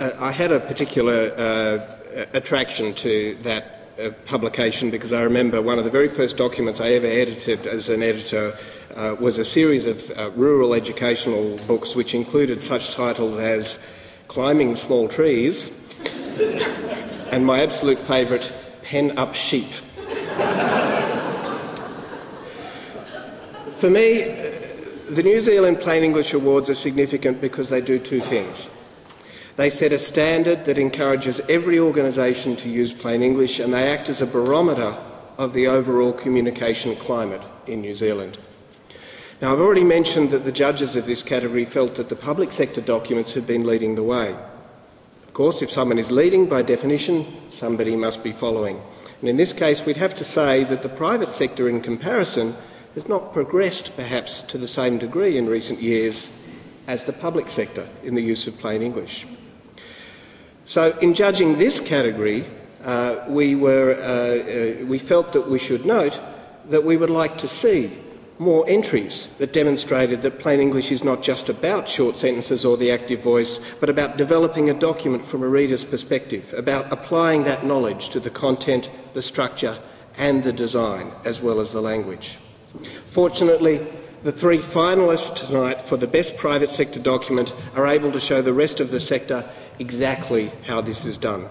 I had a particular attraction to that publication because I remember one of the very first documents I ever edited as an editor was a series of rural educational books which included such titles as Climbing Small Trees and my absolute favourite, Pen Up Sheep. For me, the New Zealand Plain English Awards are significant because they do two things. They set a standard that encourages every organisation to use plain English, and they act as a barometer of the overall communication climate in New Zealand. Now, I've already mentioned that the judges of this category felt that the public sector documents had been leading the way. Of course, if someone is leading, by definition, somebody must be following. And in this case, we'd have to say that the private sector, in comparison, has not progressed perhaps to the same degree in recent years as the public sector in the use of plain English. So in judging this category, we felt that we should note that we would like to see more entries that demonstrated that plain English is not just about short sentences or the active voice, but about developing a document from a reader's perspective, about applying that knowledge to the content, the structure and the design, as well as the language. Fortunately, the three finalists tonight for the best private sector document are able to show the rest of the sector exactly how this is done.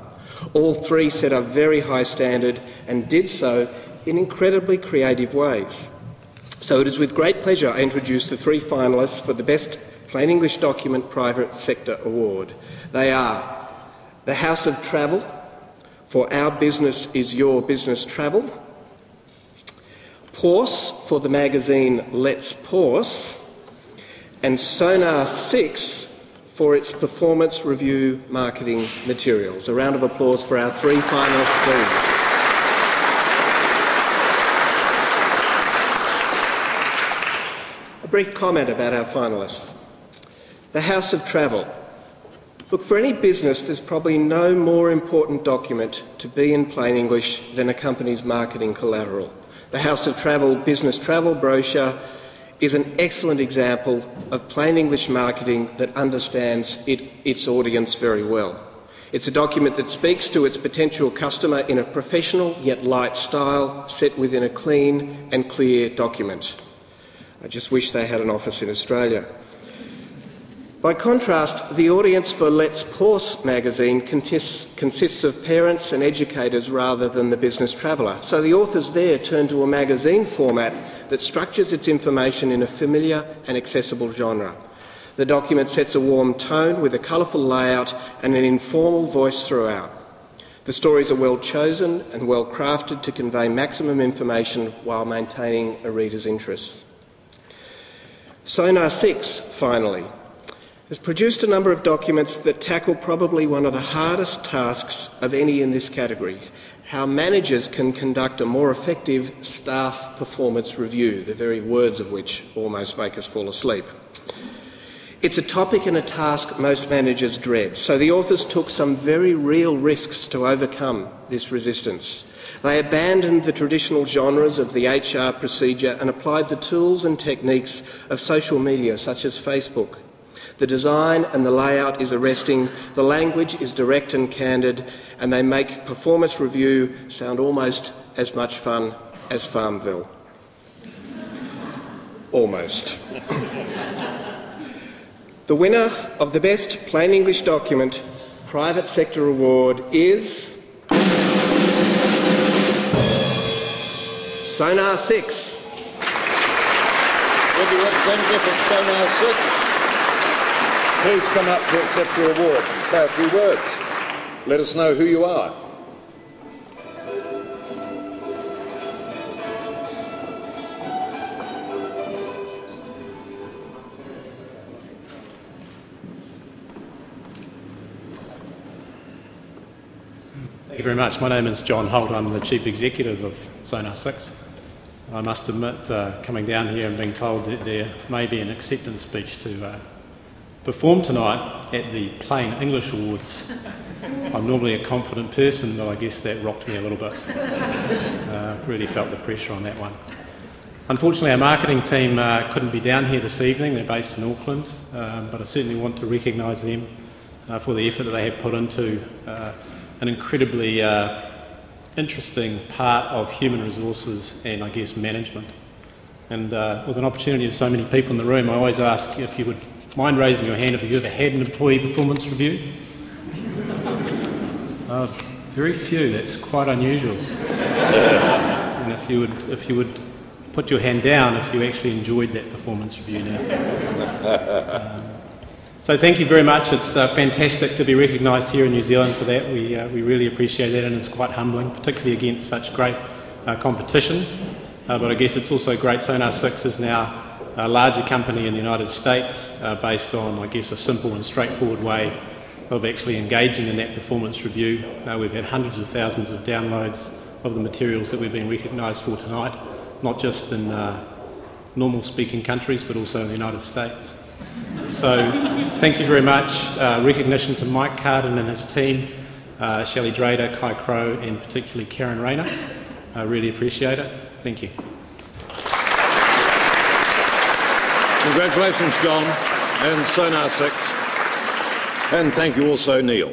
All three set a very high standard and did so in incredibly creative ways. So it is with great pleasure I introduce the three finalists for the best plain English document private sector award. They are the House of Travel for Our Business is Your Business Travel, Pause for the magazine Let's Pause, and Sonar 6 for its performance review marketing materials. A round of applause for our three finalists, please. A brief comment about our finalists. The House of Travel. Look, for any business, there's probably no more important document to be in plain English than a company's marketing collateral. The House of Travel Business Travel brochure is an excellent example of plain English marketing that understands its audience very well. It's a document that speaks to its potential customer in a professional yet light style, set within a clean and clear document. I just wish they had an office in Australia. By contrast, the audience for Let's Pause magazine consists of parents and educators rather than the business traveller. So the authors there turn to a magazine format that structures its information in a familiar and accessible genre. The document sets a warm tone with a colourful layout and an informal voice throughout. The stories are well chosen and well crafted to convey maximum information while maintaining a reader's interests. Sonar 6, finally, has produced a number of documents that tackle probably one of the hardest tasks of any in this category: how managers can conduct a more effective staff performance review, the very words of which almost make us fall asleep. It's a topic and a task most managers dread, so the authors took some very real risks to overcome this resistance. They abandoned the traditional genres of the HR procedure and applied the tools and techniques of social media such as Facebook. The design and the layout is arresting, the language is direct and candid, and they make performance review sound almost as much fun as Farmville. Almost. The winner of the Best Plain English Document Private Sector Award is Sonar 6. Will the representative of Sonar 6 please come up to accept your award and say a few words. Let us know who you are. Thank you very much. My name is John Holt. I'm the Chief Executive of Sonar 6. I must admit, coming down here and being told that there may be an acceptance speech to perform tonight at the Plain English Awards. I'm normally a confident person, but I guess that rocked me a little bit. Really felt the pressure on that one. Unfortunately, our marketing team couldn't be down here this evening. They're based in Auckland, but I certainly want to recognise them for the effort that they have put into an incredibly interesting part of human resources and, I guess, management. And with an opportunity of so many people in the room, I always ask if you would mind raising your hand if you ever had an employee performance review. Very few. That's quite unusual. And if you would put your hand down if you actually enjoyed that performance review now. So thank you very much. It's fantastic to be recognised here in New Zealand for that. We really appreciate that, and it's quite humbling, particularly against such great competition. But I guess it's also great Sonar 6 is now a larger company in the United States based on, I guess, a simple and straightforward way of actually engaging in that performance review. We've had hundreds of thousands of downloads of the materials that we've been recognised for tonight, not just in normal speaking countries but also in the United States. So thank you very much. Recognition to Mike Carden and his team, Shelley Drader, Kai Crow and particularly Karen Rayner. I really appreciate it. Thank you. Congratulations, John and Sonar 6. And thank you also, Neil.